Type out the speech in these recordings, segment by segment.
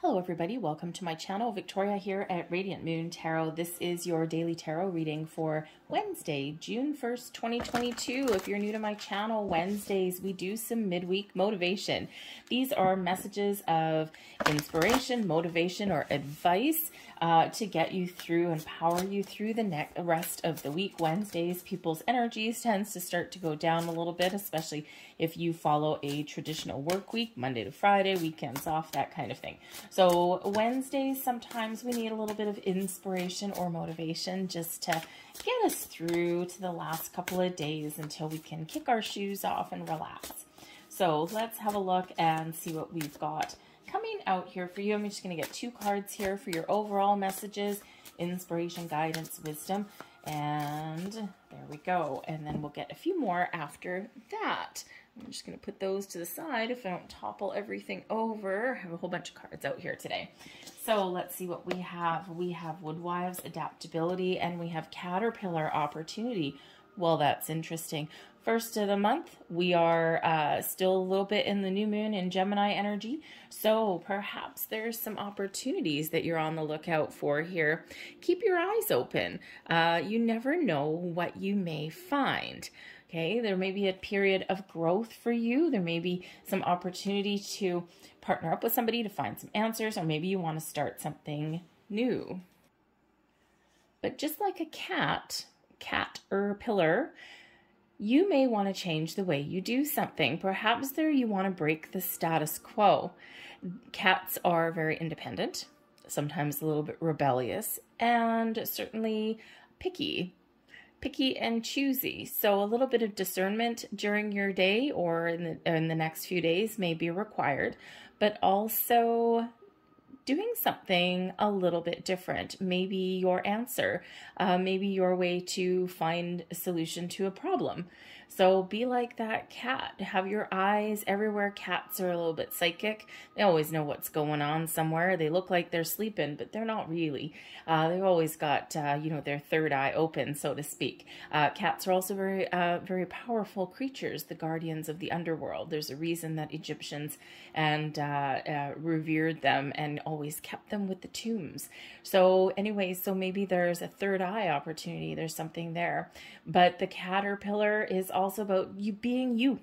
Hello everybody, welcome to my channel. Victoria here at Radiant Moon Tarot. This is your daily tarot reading for Wednesday, June 1st, 2022. If you're new to my channel, Wednesdays we do some midweek motivation. These are messages of inspiration, motivation, or advice to get you through and power you through the rest of the week. Wednesdays, people's energies tends to start to go down a little bit, especially if you follow a traditional work week, Monday to Friday, weekends off, that kind of thing. So Wednesdays, sometimes we need a little bit of inspiration or motivation just to get us through to the last couple of days until we can kick our shoes off and relax. So let's have a look and see what we've got coming out here for you. I'm just going to get two cards here for your overall messages, inspiration, guidance, wisdom, and there we go. And then we'll get a few more after that. I'm just going to put those to the side if I don't topple everything over. I have a whole bunch of cards out here today. So let's see what we have. We have Woodwives, adaptability, and we have Caterpillar, opportunity. Well, that's interesting. First of the month, we are still a little bit in the new moon in Gemini energy. So perhaps there's some opportunities that you're on the lookout for here. Keep your eyes open. You never know what you may find. Okay, there may be a period of growth for you. There may be some opportunity to partner up with somebody to find some answers, or maybe you want to start something new. But just like a cat or pillar, you may want to change the way you do something. Perhaps there you want to break the status quo. Cats are very independent, sometimes a little bit rebellious, and certainly picky and choosy. So a little bit of discernment during your day or in the next few days may be required, but also doing something a little bit different. Maybe your answer, maybe your way to find a solution to a problem. So be like that cat. Have your eyes everywhere. Cats are a little bit psychic. They always know what's going on somewhere. They look like they're sleeping, but they're not really. They've always got, their third eye open, so to speak. Cats are also very powerful creatures, the guardians of the underworld. There's a reason that Egyptians revered them and always kept them with the tombs. So anyway, so maybe there's a third eye opportunity. There's something there. But the Caterpillar is also about you being you.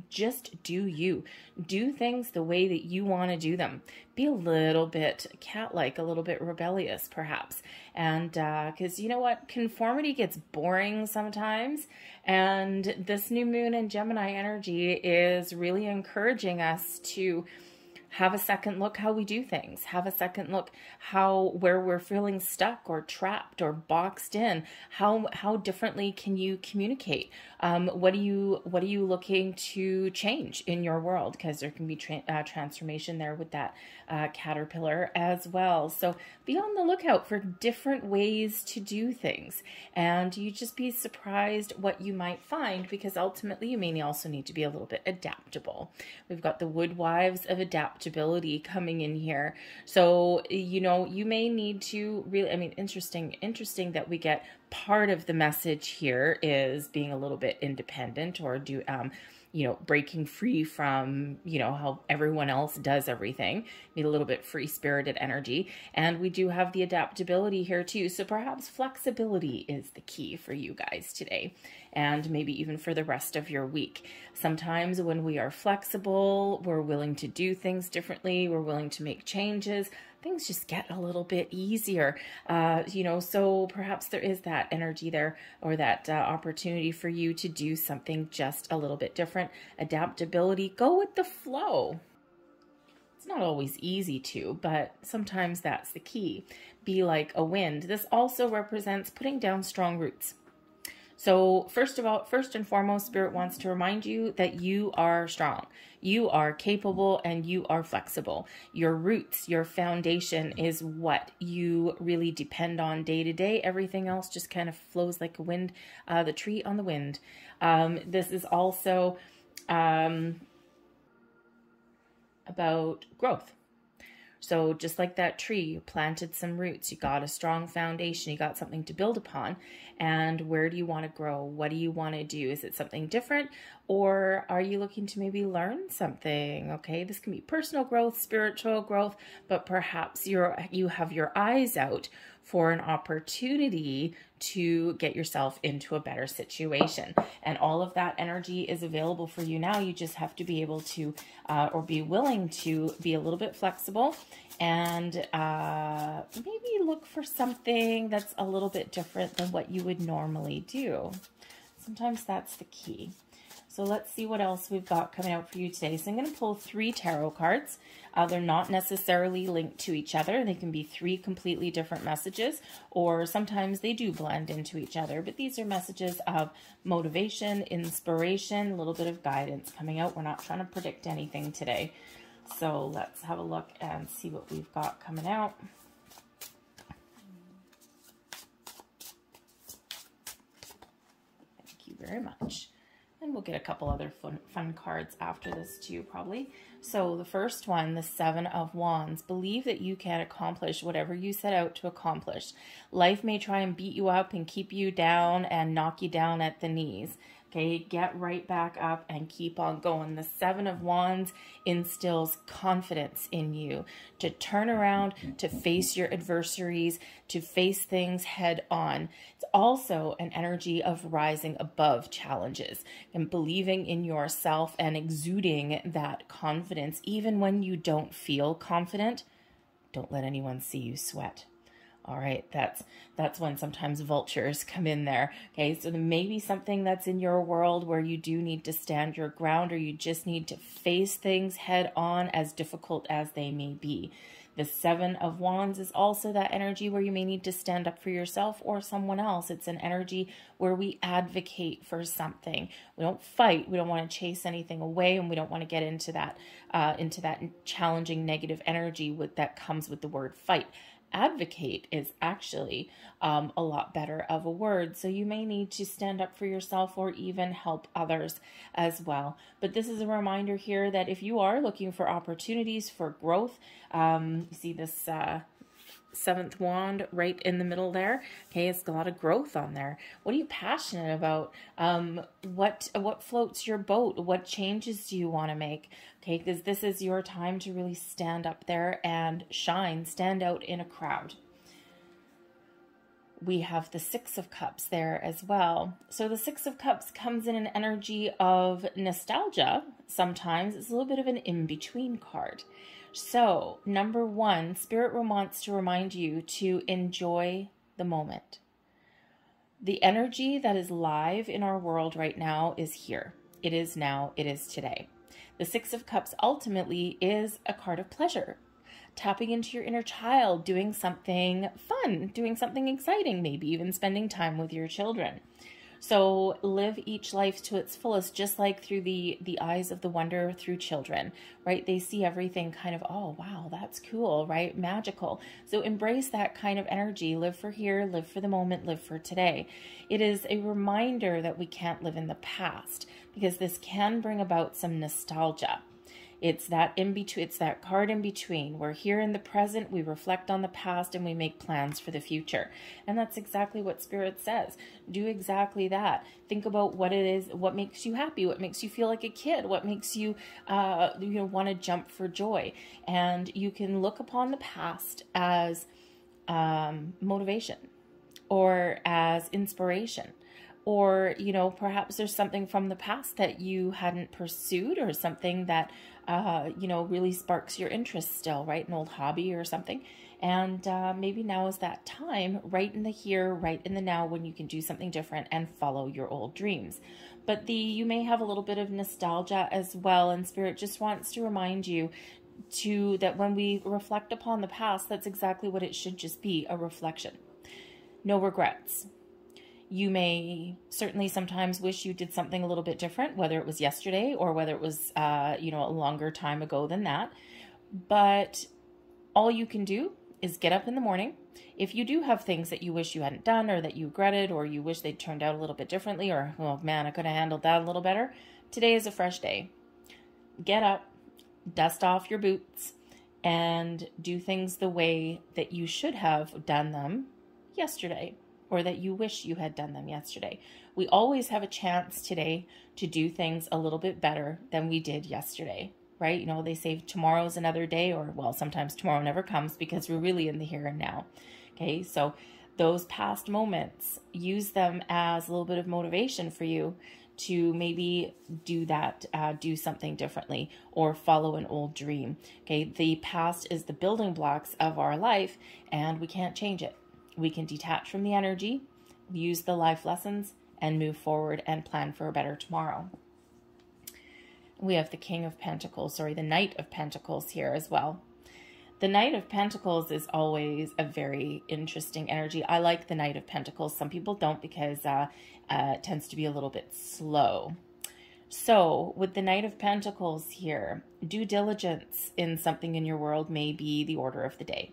Just do you. Do things the way that you want to do them. Be a little bit cat-like, a little bit rebellious, perhaps. And because you know what? Conformity gets boring sometimes. And this new moon in Gemini energy is really encouraging us to have a second look how we do things. Have a second look where we're feeling stuck or trapped or boxed in. How differently can you communicate? What are you looking to change in your world? Because there can be transformation there with that caterpillar as well. So be on the lookout for different ways to do things, and you just be surprised what you might find, because ultimately you may also need to be a little bit adaptable. We've got the Woodwives of adaptability coming in here. So, you may need to really, interesting that we get part of the message here is being a little bit independent, or breaking free from, how everyone else does everything. Need a little bit free-spirited energy. And we do have the adaptability here too. So perhaps flexibility is the key for you guys today, and maybe even for the rest of your week. Sometimes when we are flexible, we're willing to do things differently. We're willing to make changes. Things just get a little bit easier, so perhaps there is that energy there, or that opportunity for you to do something just a little bit different. Adaptability, go with the flow. It's not always easy to, but sometimes that's the key. Be like a wind. This also represents putting down strong roots. So first and foremost, Spirit wants to remind you that you are strong, you are capable, and you are flexible. Your roots, your foundation is what you really depend on day to day. Everything else just kind of flows like a wind, the tree on the wind. This is also about growth. So just like that tree, you planted some roots, you got a strong foundation, you got something to build upon. And where do you want to grow? What do you want to do? Is it something different? Or are you looking to maybe learn something? Okay, this can be personal growth, spiritual growth, but perhaps you have your eyes out for an opportunity to get yourself into a better situation. And all of that energy is available for you now. You just have to be able to, or be willing to be a little bit flexible and maybe look for something that's a little bit different than what you would normally do. Sometimes that's the key. So let's see what else we've got coming out for you today. So I'm going to pull 3 tarot cards. They're not necessarily linked to each other. They can be 3 completely different messages, or sometimes they do blend into each other. But these are messages of motivation, inspiration, a little bit of guidance coming out. We're not trying to predict anything today. So let's have a look and see what we've got coming out. Thank you very much. And we'll get a couple other fun cards after this too, probably. So the first one, the 7 of Wands. Believe that you can accomplish whatever you set out to accomplish. Life may try and beat you up and keep you down and knock you down at the knees. Okay, get right back up and keep on going. The 7 of Wands instills confidence in you to turn around, to face your adversaries, to face things head on. It's also an energy of rising above challenges and believing in yourself and exuding that confidence. Even when you don't feel confident, don't let anyone see you sweat. All right, that's when sometimes vultures come in there. Okay, so there may be something that's in your world where you do need to stand your ground, or you just need to face things head on, as difficult as they may be. The 7 of Wands is also that energy where you may need to stand up for yourself or someone else. It's an energy where we advocate for something. We don't fight. We don't want to chase anything away, and we don't want to get into that challenging negative energy that comes with the word fight. Advocate is actually a lot better of a word. So you may need to stand up for yourself or even help others as well. But this is a reminder here that if you are looking for opportunities for growth, you see this 7th wand right in the middle there. Okay, it's a lot of growth on there. What are you passionate about? What floats your boat? What changes do you want to make? Okay, because this is your time to really stand up there and shine, stand out in a crowd. We have the 6 of Cups there as well. So the 6 of Cups comes in an energy of nostalgia. Sometimes it's a little bit of an in-between card. So, number 1, Spirit wants to remind you to enjoy the moment. The energy that is live in our world right now is here. It is now. It is today. The 6 of Cups ultimately is a card of pleasure. Tapping into your inner child, doing something fun, doing something exciting, maybe even spending time with your children. So live each life to its fullest, just like through the eyes of the wonder through children, right? They see everything kind of, oh, wow, that's cool, right? Magical. So embrace that kind of energy. Live for here, live for the moment, live for today. It is a reminder that we can't live in the past, because this can bring about some nostalgia. It's that in between, it's that card in between. We're here in the present, we reflect on the past, and we make plans for the future. And that's exactly what Spirit says. Do exactly that. Think about what it is, what makes you happy, what makes you feel like a kid, what makes you, want to jump for joy. And you can look upon the past as motivation or as inspiration. Or, perhaps there's something from the past that you hadn't pursued, or something that, really sparks your interest still, right? An old hobby or something. And maybe now is that time, right in the here, right in the now, when you can do something different and follow your old dreams. But you may have a little bit of nostalgia as well. And Spirit just wants to remind you that when we reflect upon the past, that's exactly what it should just be, a reflection. No regrets. You may certainly sometimes wish you did something a little bit different, whether it was yesterday or whether it was, a longer time ago than that. But all you can do is get up in the morning. If you do have things that you wish you hadn't done, or that you regretted, or you wish they'd turned out a little bit differently, or, oh man, I could have handled that a little better. Today is a fresh day. Get up, dust off your boots, and do things the way that you should have done them yesterday, or that you wish you had done them yesterday. We always have a chance today to do things a little bit better than we did yesterday, right? You know, they say tomorrow's another day, or well, sometimes tomorrow never comes because we're really in the here and now. Okay, so those past moments, use them as a little bit of motivation for you to maybe do that, do something differently, or follow an old dream. Okay, the past is the building blocks of our life, and we can't change it. We can detach from the energy, use the life lessons, and move forward and plan for a better tomorrow. We have the King of Pentacles, sorry, the Knight of Pentacles here as well. The Knight of Pentacles is always a very interesting energy. I like the Knight of Pentacles. Some people don't because it tends to be a little bit slow. So with the Knight of Pentacles here, due diligence in something in your world may be the order of the day.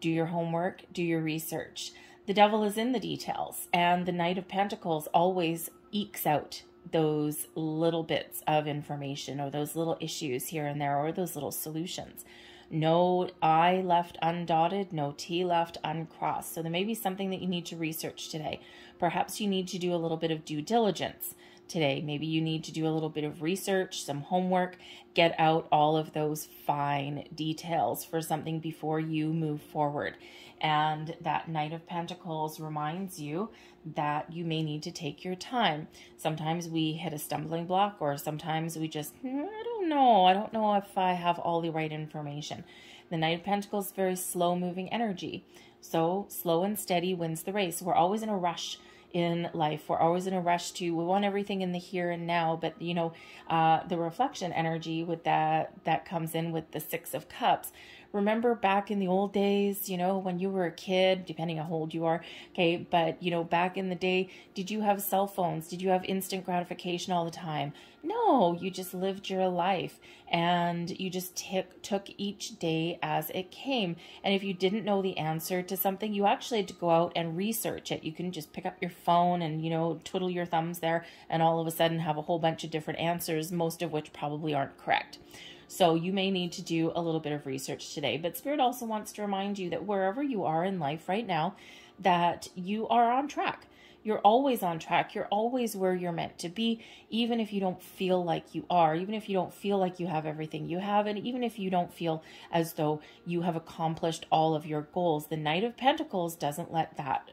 Do your homework, do your research. The devil is in the details, and the Knight of Pentacles always ekes out those little bits of information, or those little issues here and there, or those little solutions. No I left undotted, no T left uncrossed. So there may be something that you need to research today. Perhaps you need to do a little bit of due diligence today. Maybe you need to do a little bit of research, some homework, get out all of those fine details for something before you move forward. And that Knight of Pentacles reminds you that you may need to take your time. Sometimes we hit a stumbling block, or sometimes we just, I don't know if I have all the right information. The Knight of Pentacles is very slow moving energy. So slow and steady wins the race. We're always in a rush in life. We're always in a rush we want everything in the here and now, but you know, the reflection energy with that comes in with the Six of Cups. Remember back in the old days, you know, when you were a kid, depending on how old you are, okay, but you know, back in the day, did you have cell phones? Did you have instant gratification all the time? No, you just lived your life, and you just took each day as it came. And if you didn't know the answer to something, you actually had to go out and research it. You couldn't just pick up your phone and, you know, twiddle your thumbs there and all of a sudden have a whole bunch of different answers, most of which probably aren't correct. So you may need to do a little bit of research today, but Spirit also wants to remind you that wherever you are in life right now, that you are on track. You're always on track. You're always where you're meant to be, even if you don't feel like you are, even if you don't feel like you have everything you have, and even if you don't feel as though you have accomplished all of your goals. The Knight of Pentacles doesn't let that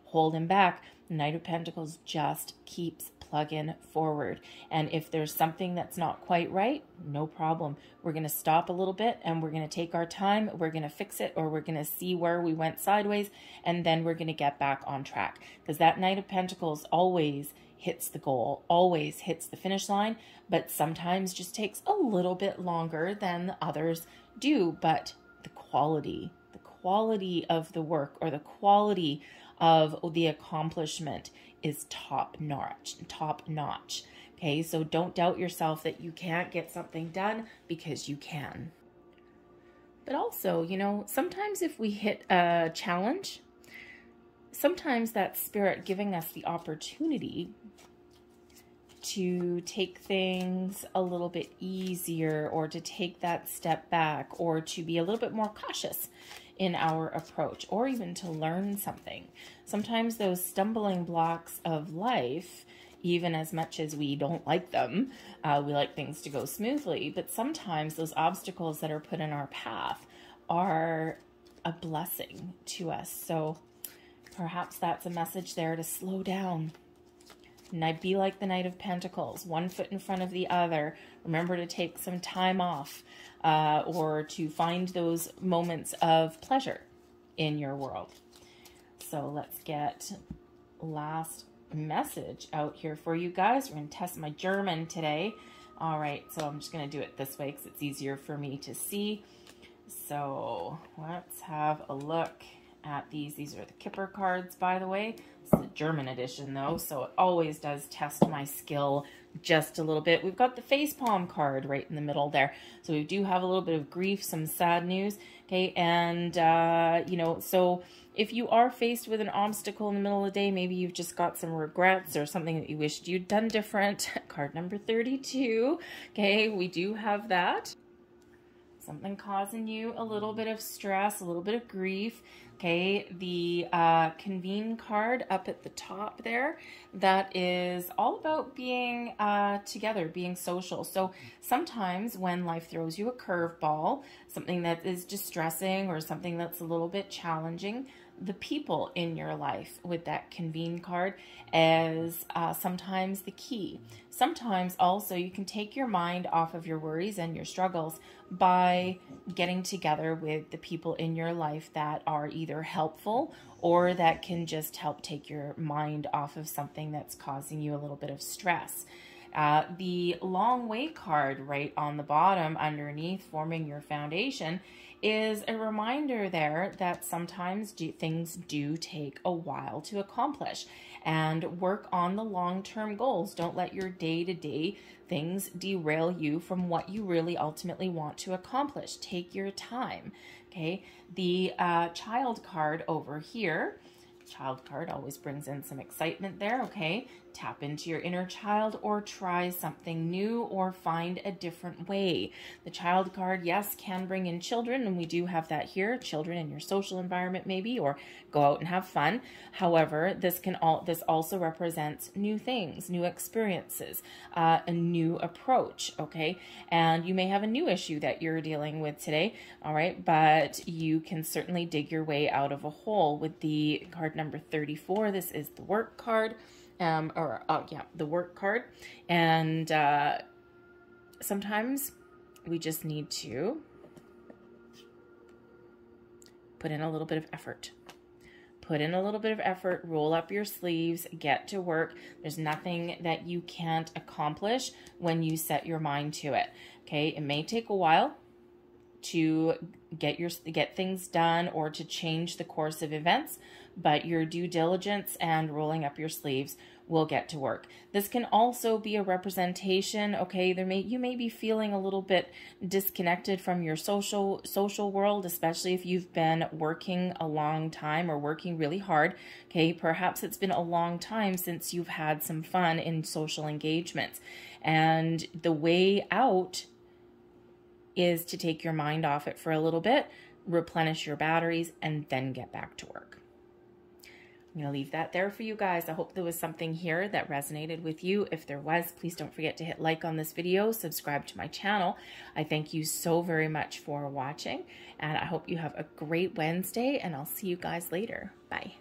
hold him back. The Knight of Pentacles just keeps plugging forward. And if there's something that's not quite right, no problem. We're going to stop a little bit and we're going to take our time. We're going to fix it, or we're going to see where we went sideways, and then we're going to get back on track. Because that Knight of Pentacles always hits the goal, always hits the finish line, but sometimes just takes a little bit longer than the others do. But the quality of the work, or the quality of the accomplishment, is top notch. Okay, so don't doubt yourself that you can't get something done, because you can. But also, you know, sometimes if we hit a challenge, sometimes that's Spirit giving us the opportunity to take things a little bit easier, or to take that step back, or to be a little bit more cautious in our approach, or even to learn something. Sometimes those stumbling blocks of life, even as much as we don't like them, we like things to go smoothly, but sometimes those obstacles that are put in our path are a blessing to us. So perhaps that's a message there to slow down. And I'd be like the Knight of Pentacles, one foot in front of the other. Remember to take some time off, or to find those moments of pleasure in your world. So let's get last message out here for you guys. We're going to test my German today. All right, so I'm just going to do it this way because it's easier for me to see. So let's have a look at these. These are the Kipper cards, by the way. It's the German edition, though, so it always does test my skill just a little bit. We've got the facepalm card right in the middle there. So we do have a little bit of grief, some sad news, okay? And, you know, so if you are faced with an obstacle in the middle of the day, maybe you've just got some regrets or something that you wished you'd done different. Card number 32, okay? We do have that. Something causing you a little bit of stress, a little bit of grief. Okay, the convene card up at the top there, that is all about being together, being social. So sometimes when life throws you a curveball, something that is distressing or something that's a little bit challenging, the people in your life with that convene card is sometimes the key. Sometimes also you can take your mind off of your worries and your struggles by getting together with the people in your life that are either helpful or that can just help take your mind off of something that's causing you a little bit of stress. The long way card right on the bottom underneath, forming your foundation, is a reminder there that sometimes things do take a while to accomplish, and work on the long-term goals. Don't let your day-to-day things derail you from what you really ultimately want to accomplish. Take your time, okay? The child card over here, child card always brings in some excitement there, okay? Tap into your inner child or try something new or find a different way. The child card, yes, can bring in children, and we do have that here, children in your social environment maybe, or go out and have fun. However, this also represents new things, new experiences, a new approach, okay? And you may have a new issue that you're dealing with today, all right? But you can certainly dig your way out of a hole with the card number 34. This is the work card. The work card. And sometimes we just need to put in a little bit of effort. Put in a little bit of effort, roll up your sleeves, get to work. There's nothing that you can't accomplish when you set your mind to it. Okay, it may take a while to get things done or to change the course of events, but your due diligence and rolling up your sleeves will get to work. This can also be a representation, okay, you may be feeling a little bit disconnected from your social world, especially if you've been working a long time or working really hard, okay? Perhaps it's been a long time since you've had some fun in social engagements, and the way out is to take your mind off it for a little bit, replenish your batteries, and then get back to work. I'm going to leave that there for you guys. I hope there was something here that resonated with you. If there was, please don't forget to hit like on this video, subscribe to my channel. I thank you so very much for watching, and I hope you have a great Wednesday, and I'll see you guys later. Bye.